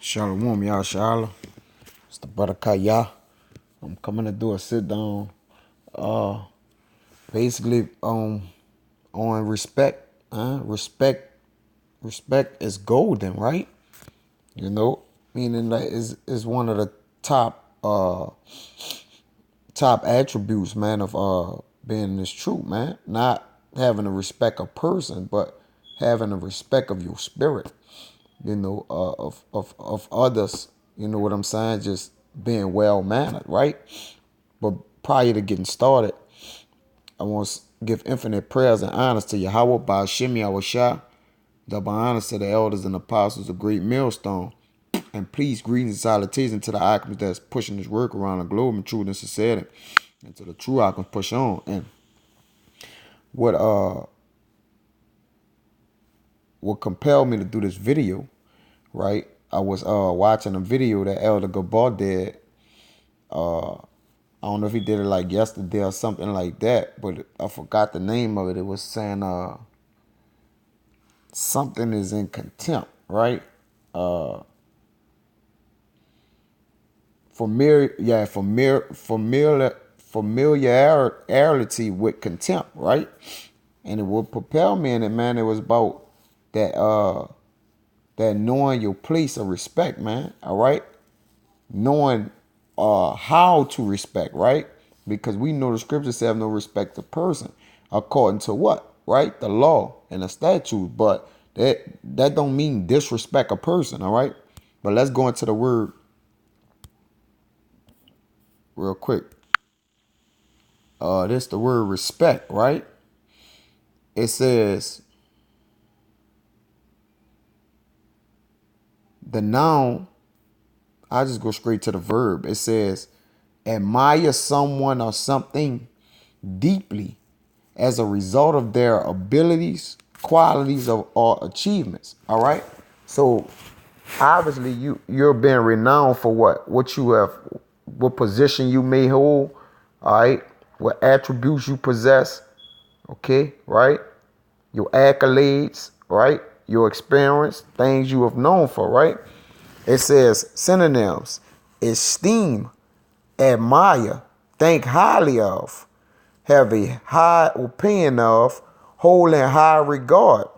Shalom, y'all. Shalom. It's the brother Kaya. I'm coming to do a sit down. Uh, basically, on respect. Respect is golden, right? You know, meaning that is one of the top attributes, man, of being this truth, man. Not having a respect of person, but having a respect of your spirit. Of others. You know what I'm saying? Just being well mannered, right? But prior to getting started, I want to give infinite prayers and honors to Yahweh by Shemi Awashah, double honors to the elders and apostles of Great Millstone. And please, greetings and salutations to the alchemists that's pushing this work around the globe in truth and sincerity. And to the true alchemists push on. And what compelled me to do this video, right? I was watching a video that Elder Gabor did. I don't know if he did it like yesterday or something like that, but I forgot the name of it. It was saying something is in contempt, right? Familiarity with contempt, right? And it would propel me in it, man. It was about that knowing your place of respect, man. All right, knowing how to respect, right? Because we know the scriptures have no respect to person, according to what, right? The law and the statutes. But that don't mean disrespect a person, all right? But let's go into the word real quick. This the word respect, right? It says the noun. I just go straight to the verb. It says admire someone or something deeply as a result of their abilities, qualities, or achievements. All right. So obviously you're being renowned for what you have, what position you may hold. All right. What attributes you possess. Okay. Right. Your accolades. Right. Your experience, things you have known for. Right. It says synonyms: esteem, admire, think highly of, have a high opinion of, hold in high regard,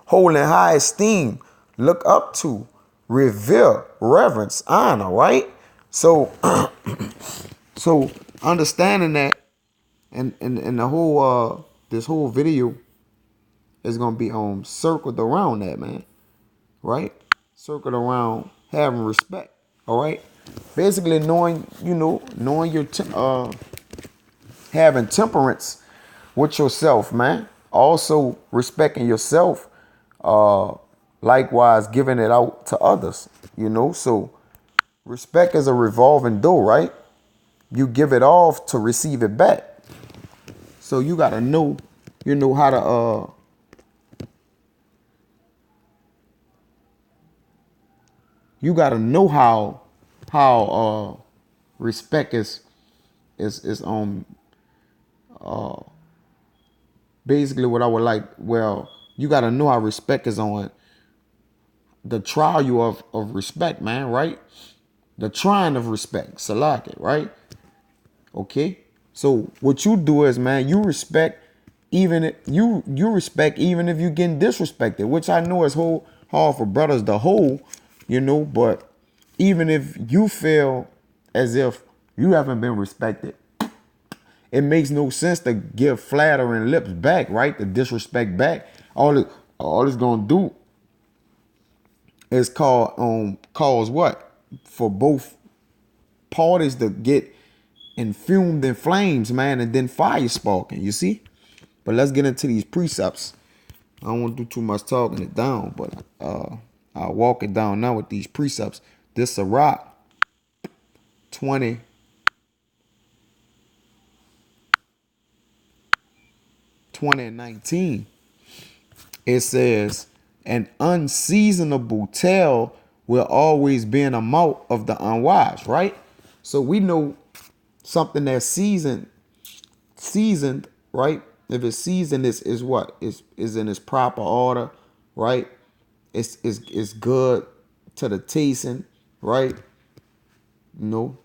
hold in high esteem, look up to, revere, reverence, honor, right? So so understanding that, and the whole this whole video is gonna be circled around that, man, right? Circled around having respect, all right? Basically knowing, knowing your having temperance with yourself, man. Also respecting yourself. Likewise, giving it out to others, So respect is a revolving door, right? You give it off to receive it back. So you gotta know, how to you gotta know how respect is basically what I would like. Well, you gotta know how respect is on the trial of respect, man, right? The trying of respect, salaki, right? Okay. So what you do is, man, you respect even if you respect even if you getting disrespected, which I know is hard for brothers to hold, but even if you feel as if you haven't been respected, it makes no sense to give flattering lips back, right? To disrespect back. All it's gonna do is cause what? For both parties to get infumed in flames, man, and then fire sparking, you see? But let's get into these precepts. I don't want to do too much talking it down, but I'll walk it down now with these precepts. This Sirach 20, 20 and 19. It says, an unseasonable tale will always be in the mouth of the unwise, right? So we know something that's seasoned, right? If it's seasoned, is what is in its proper order, right? It's good to the tasting, right? You know,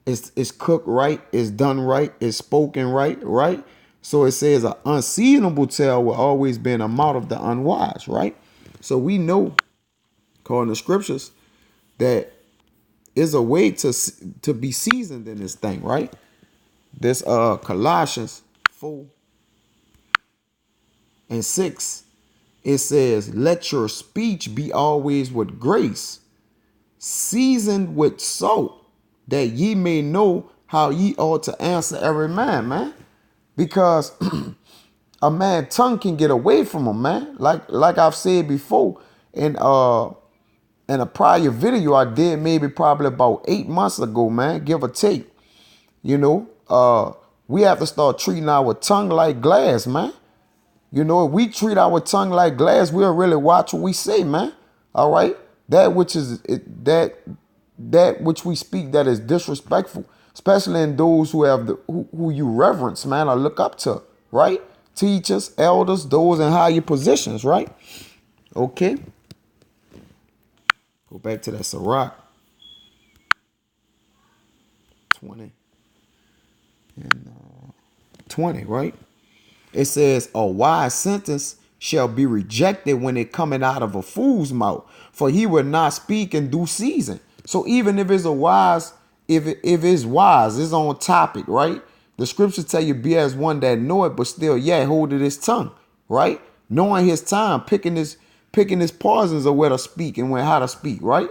it's cooked right, it's done right, it's spoken right, right? So it says an unseasonable tale will always be in the mouth of the unwise, right? So we know, according to scriptures, that is a way to be seasoned in this thing, right? This Colossians 4:6, it says, let your speech be always with grace, seasoned with salt, that ye may know how ye ought to answer every man. Because a man tongue can get away from him, man. Like I've said before, in a prior video I did maybe probably about 8 months ago, man, give or take. You know, we have to start treating our tongue like glass, man. You know, if we treat our tongue like glass, we'll really watch what we say, man. All right. That which we speak that is disrespectful, especially in those who have who you reverence, man, or look up to, right? Teachers, elders, those in higher positions, right? Okay. Go back to that Sirach 20 and 20, right? It says, a wise sentence shall be rejected when it cometh out of a fool's mouth, for he will not speak in due season. So even if it's a wise, if it's wise, it's on topic, right? The scriptures tell you be as one that know it, but still yet holdeth his tongue, right? Knowing his time, picking his poisons of where to speak and when how to speak, right?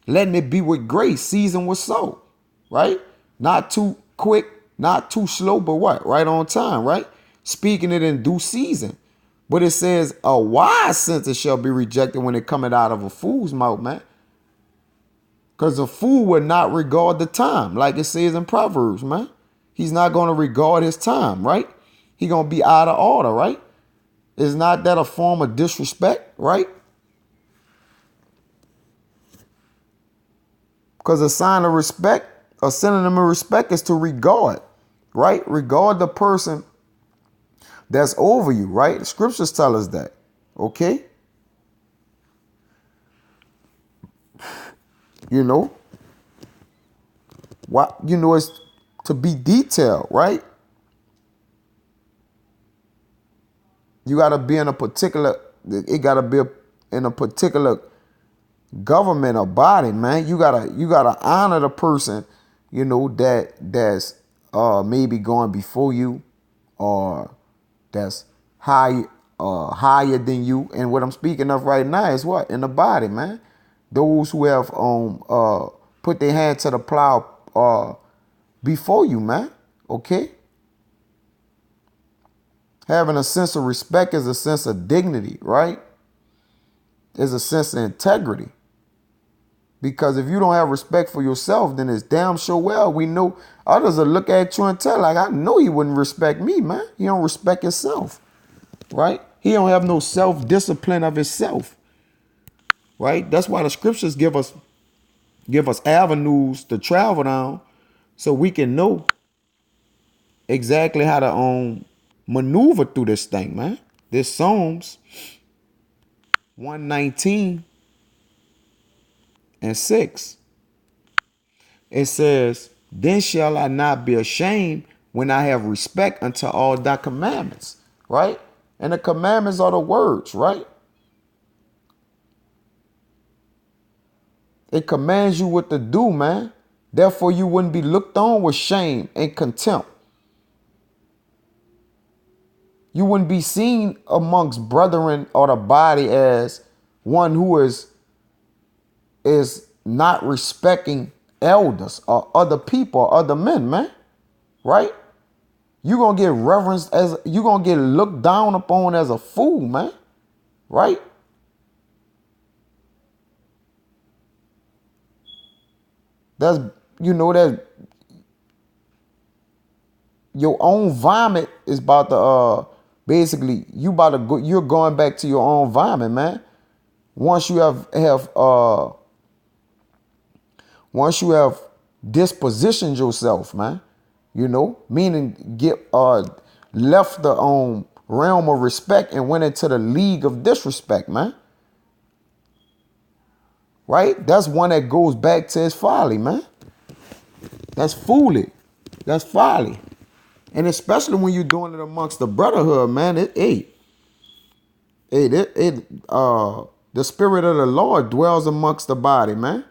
Letting it be with grace, seasoned with salt, right? Not too quick, not too slow, but what? Right on time, right? Speaking it in due season. But it says a wise sentence shall be rejected when it cometh out of a fool's mouth, man. Because a fool would not regard the time, like it says in Proverbs, man. He's not going to regard his time, right? He's going to be out of order, right? Is not that a form of disrespect, right? Because a sign of respect, a synonym of respect is to regard, right? Regard the person that's over you, right? The scriptures tell us that, okay? You know, what, you know, it's to be detailed, right? You got to be in a particular, it got to be in a particular government or body, man. You gotta honor the person, you know, that's maybe going before you, or that's higher than you. And what I'm speaking of right now is what? In the body, man. Those who have put their hand to the plow before you, man. Okay? Having a sense of respect is a sense of dignity, right? Is a sense of integrity. Because if you don't have respect for yourself, then it's damn sure well we know others will look at you and tell, like, I know he wouldn't respect me, man. He don't respect himself, right? He don't have no self-discipline of himself, right? That's why the scriptures give us avenues to travel down so we can know exactly how to maneuver through this thing, man. This Psalms 119:6. It says, then shall I not be ashamed when I have respect unto all thy commandments, right? And the commandments are the words, right? It commands you what to do, man. Therefore, you wouldn't be looked on with shame and contempt. You wouldn't be seen amongst brethren or the body as one who is not respecting elders or other people or other men, man. Right? You're going to get reverenced as, you're going to get looked down upon as a fool, man. Right? That's, you know, that your own vomit is about to, basically, you're going back to your own vomit, man. Once you have dispositioned yourself, man, you know, meaning get left the realm of respect and went into the league of disrespect, man. right? That's one that goes back to his folly, man. That's fooly. That's folly. And especially when you're doing it amongst the brotherhood, man, the spirit of the Lord dwells amongst the body, man.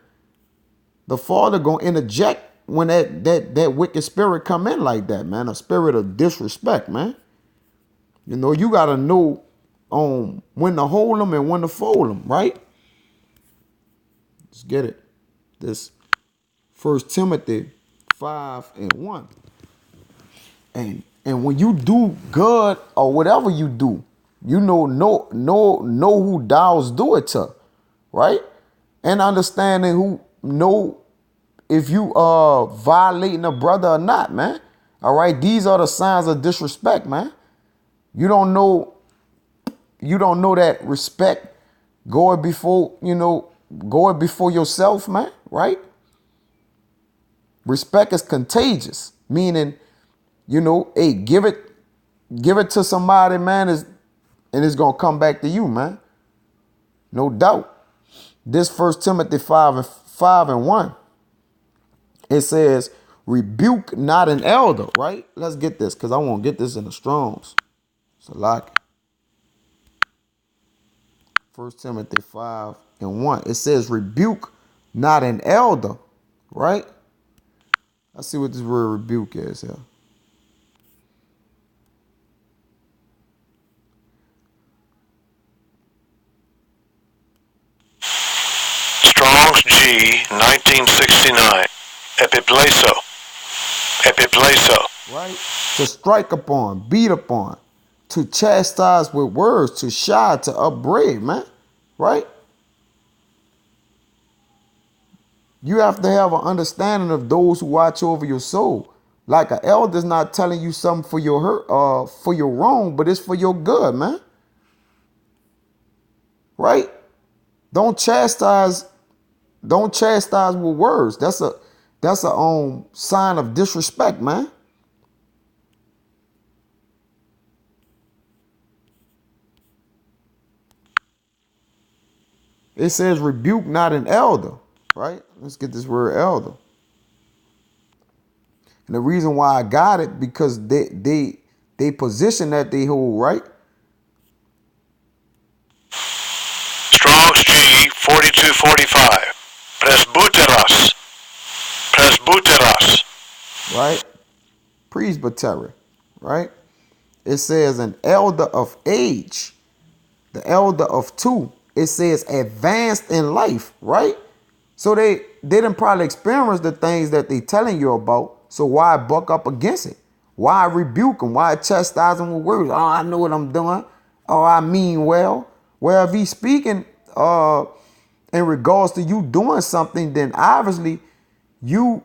The Father gonna interject when that wicked spirit come in like that, man. A spirit of disrespect, man. You know, you gotta know when to hold them and when to fold them, right? Let's get it. This 1 Timothy 5:1. And when you do good or whatever you do, you know who thou do it to, right? And understanding who know if you violating a brother or not, man. All right, these are the signs of disrespect, man. You don't know that respect going before yourself, man, right? Respect is contagious, meaning, hey, give it to somebody, man, and it's gonna come back to you, man. No doubt. This 1 Timothy 5:1. It says, rebuke not an elder, right? Let's get this, because I won't get this in the Strongs. So like 1 Timothy 5:1. It says, rebuke not an elder, right? Let's see what this word rebuke is here. Strong's G 1969. Epipleso. Right? To strike upon, beat upon, to chastise with words, to shy, to upbraid, man. Right? You have to have an understanding of those who watch over your soul. Like an elder's not telling you something for your hurt, for your wrong, but it's for your good, man. Right? Don't chastise with words. That's a sign of disrespect, man. It says rebuke not an elder, right? Let's get this word elder. And the reason why I got it, because they position that they hold, right? Strong's G 4245. Presbyteros. Right? Presbytery, right? It says an elder of age, the elder of two. It says advanced in life, right? So they didn't probably experience the things that they telling you about. So why buck up against it? Why rebuke them? Why chastise them with words? Oh, I know what I'm doing. Oh, I mean well. Well, if he's speaking in regards to you doing something, then obviously you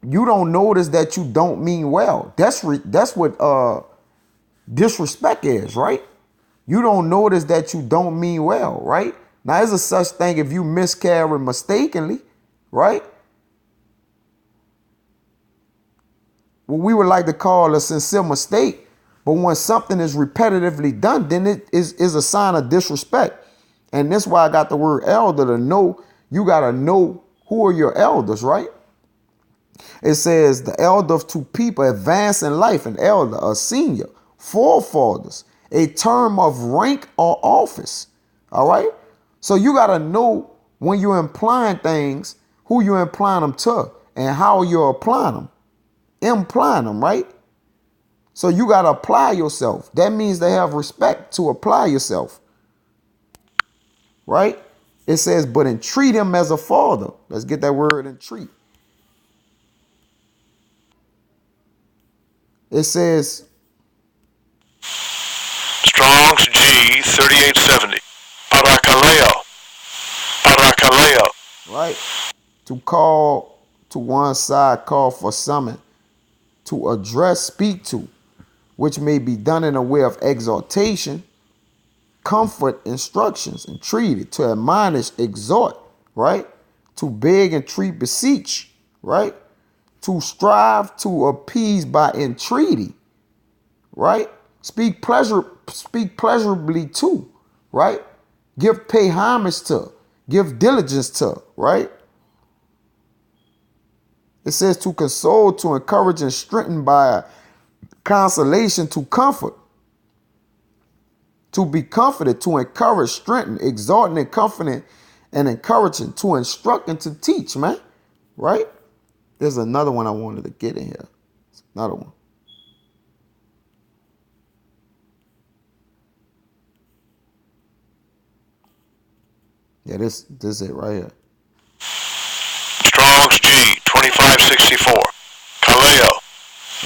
don't notice that you don't mean well. That's what disrespect is, right? You don't notice that you don't mean well, right? Now, there's a such thing if you miscarry mistakenly, right? What we would like to call a sincere mistake, but when something is repetitively done, then it is a sign of disrespect. And that's why I got the word elder, to know. You got to know who are your elders, right? It says the elder of two people, advanced in life, an elder, a senior, forefathers, a term of rank or office. All right. So you got to know when you're implying things, who you're implying them to and how you're applying them. Implying them, right? So you got to apply yourself. That means they have respect to apply yourself. Right? It says, but entreat him as a father. Let's get that word, entreat. It says, Strong's G 3870. Parakaleo. Right? To call to one side, call for summon. To address, speak to, which may be done in a way of exhortation, comfort, instructions, entreaty, to admonish, exhort, right? To beg, entreat, beseech, right? To strive, to appease by entreaty, right? Speak pleasurably to, right? Pay homage to, give diligence to, right? It says to console, to encourage, and strengthen by consolation, to comfort, to be comforted, to encourage, strengthen, exhorting, and comforting, and encouraging, to instruct and to teach, man. Right? There's another one I wanted to get in here. Another one. Yeah, this is it right here. Strong's G 2564. Kaleo.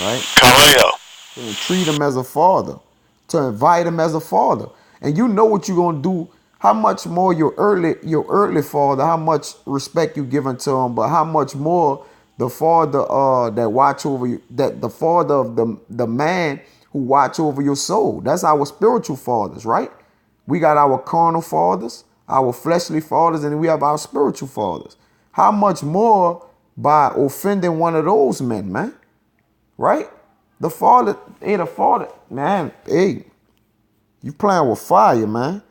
Right? Kaleo. To treat him as a father, to invite him as a father. And you know what you're gonna do. How much more your earthly father, how much respect you giving to him, but how much more the father that watch over you, that the father of the man who watch over your soul. That's our spiritual fathers, right? We got our carnal fathers, our fleshly fathers, and we have our spiritual fathers. How much more by offending one of those men, man? Right? The father, man, hey, you playing with fire, man.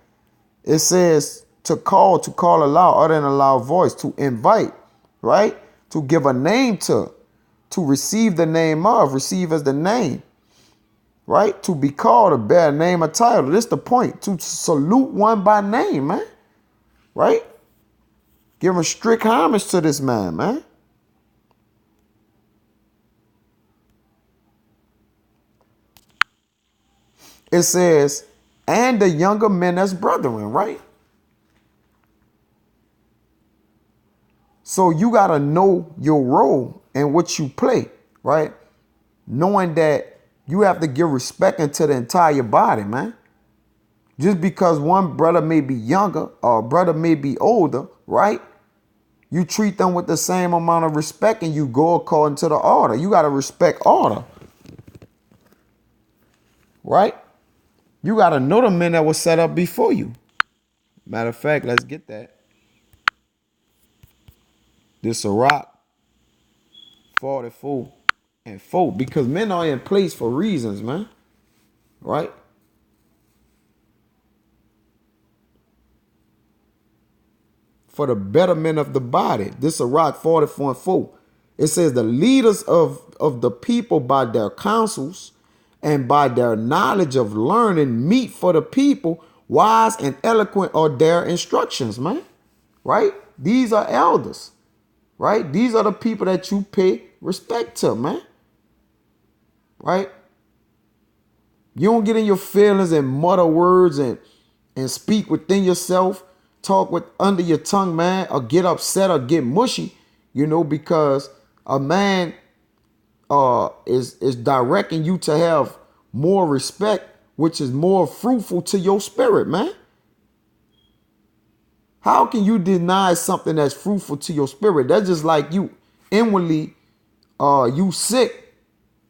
It says to call aloud, utter in a loud voice, to invite, right? To give a name to receive the name of, receive as the name, right? To be called, to bear a name, a title. This the point, to salute one by name, man, right? Giving strict homage to this man. It says, and the younger men as brethren, right? So you got to know your role and what you play, right? Knowing that you have to give respect into the entire body, man. Just because one brother may be younger or a brother may be older, right? You treat them with the same amount of respect and you go according to the order. You got to respect order, right? You got to know the men that were set up before you. Matter of fact, let's get that. This Sirach 44 and 4, because men are in place for reasons, man. Right? For the betterment of the body. This Sirach 44 and 4. It says the leaders of the people by their counsels and by their knowledge of learning meet for the people, wise and eloquent are their instructions, man. Right? These are elders. Right? These are the people that you pay respect to, man. Right? You don't get in your feelings and mutter words and speak within yourself, talk with under your tongue, man, or get upset or get mushy, because a man is directing you to have more respect, which is more fruitful to your spirit, man. How can you deny something that's fruitful to your spirit? That's just like you inwardly, you sick,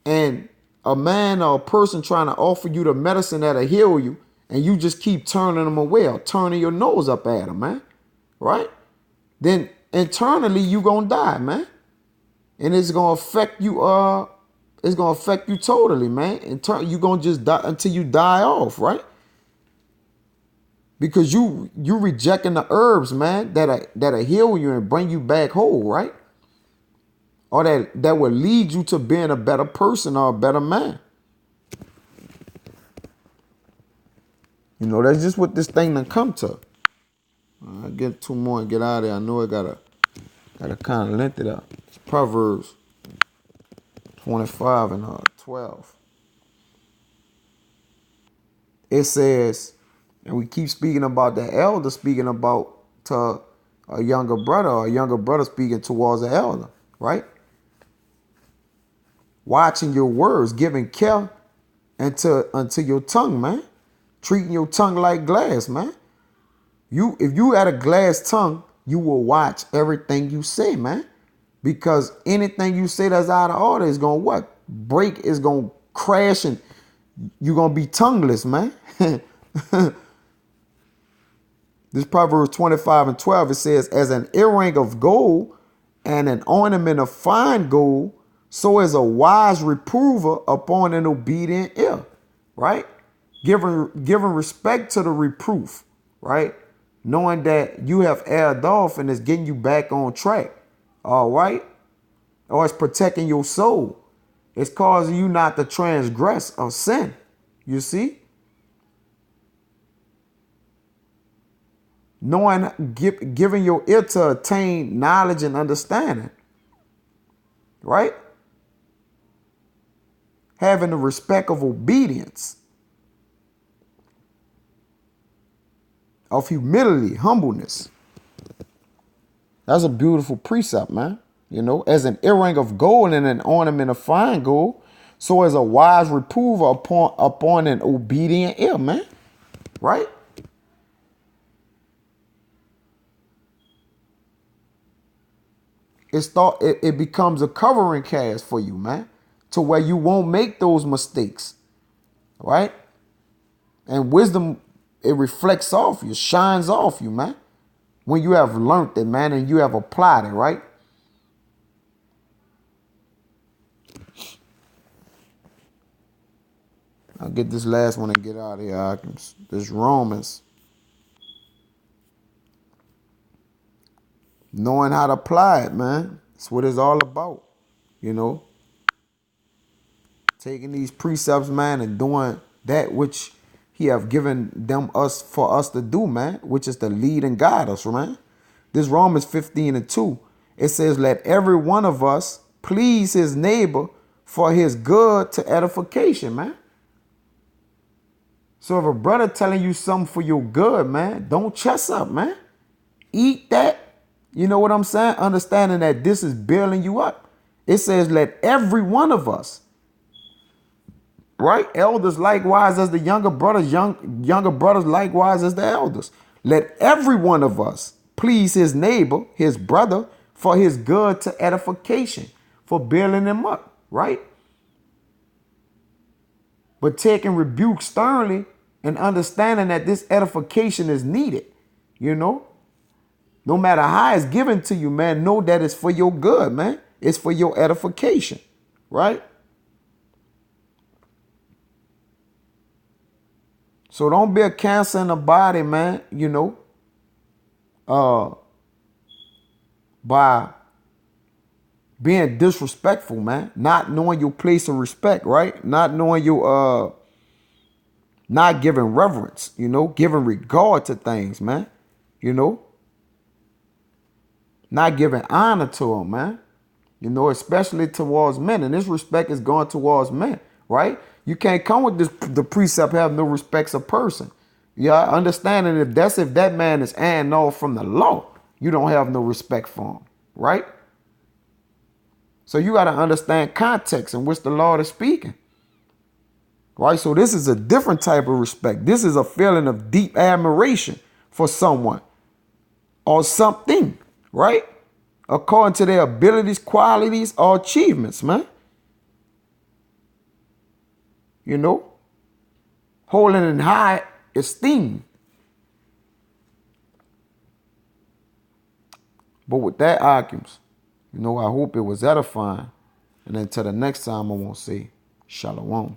and a man or a person trying to offer you the medicine that'll heal you, and you just keep turning them away or turning your nose up at them, man. Right? Then internally you gonna die, man. And it's gonna affect you, totally, man. You gonna just die until you die off, right? Because you rejecting the herbs, man, that'll heal you and bring you back whole, right? Or that will lead you to being a better person or a better man. That's just what this thing done come to. I'll get two more and get out of there. I know I gotta kind of length it up. It's Proverbs 25 and 12. It says, and we keep speaking about the elder speaking about to a younger brother, or a younger brother speaking towards the elder, right? Watching your words, giving care unto your tongue, man. Treating your tongue like glass, man. If you had a glass tongue, you will watch everything you say, man. Because anything you say that's out of order is gonna what? Break, is gonna crash, and you're gonna be tongueless, man. This Proverbs 25 and 12, it says, as an earring of gold and an ornament of fine gold, so is a wise reprover upon an obedient ear, right? Giving respect to the reproof, right? knowing that you have aired off and it's getting you back on track. All right? Or it's protecting your soul. It's causing you not to transgress or sin. You see? Knowing, giving your ear to attain knowledge and understanding. Right? Having the respect of obedience. Of humility, humbleness. That's a beautiful precept, man. You know, as an earring of gold and an ornament of fine gold, so as a wise reprover upon an obedient ear, man. Right? It becomes a covering cast for you, man, to where you won't make those mistakes. Right? And wisdom, it reflects off you, shines off you, man. When you have learned it, man, and you have applied it, right? I'll get this last one and get out of here. This Romans. Knowing how to apply it, man. That's what it's all about. You know? Taking these precepts, man, and doing that which he have given them for us to do, man, which is to lead and guide us, man. This Romans 15:2, it says, let every one of us please his neighbor for his good to edification, man. So if a brother telling you something for your good, man, don't chess up, man. Eat that. You know what I'm saying? Understanding that this is building you up. It says, let every one of us, right? Elders likewise as the younger brothers, younger brothers likewise as the elders. Let every one of us please his neighbor, his brother, for his good to edification, for building him up, right? But taking rebuke sternly and understanding that this edification is needed, you know? No matter how it's given to you, man, know that it's for your good, man. It's for your edification, right? So don't be a cancer in the body, man, you know, by being disrespectful, man. Not knowing your place of respect, right? Not knowing your, not giving reverence, you know, giving regard to things, man, you know. Not giving honor to them, man. You know, especially towards men. And this respect is going towards men, right? You can't come with the precept have no respects of person. Yeah, understanding if that man is off from the law, you don't have no respect for him, right? So you got to understand context in which the Lord is speaking, right? So this is a different type of respect. This is a feeling of deep admiration for someone or something, right? According to their abilities, qualities, or achievements, man. You know, holding in high esteem. But with that, arguments, you know, I hope it was edifying. And until the next time, I won't say shalom.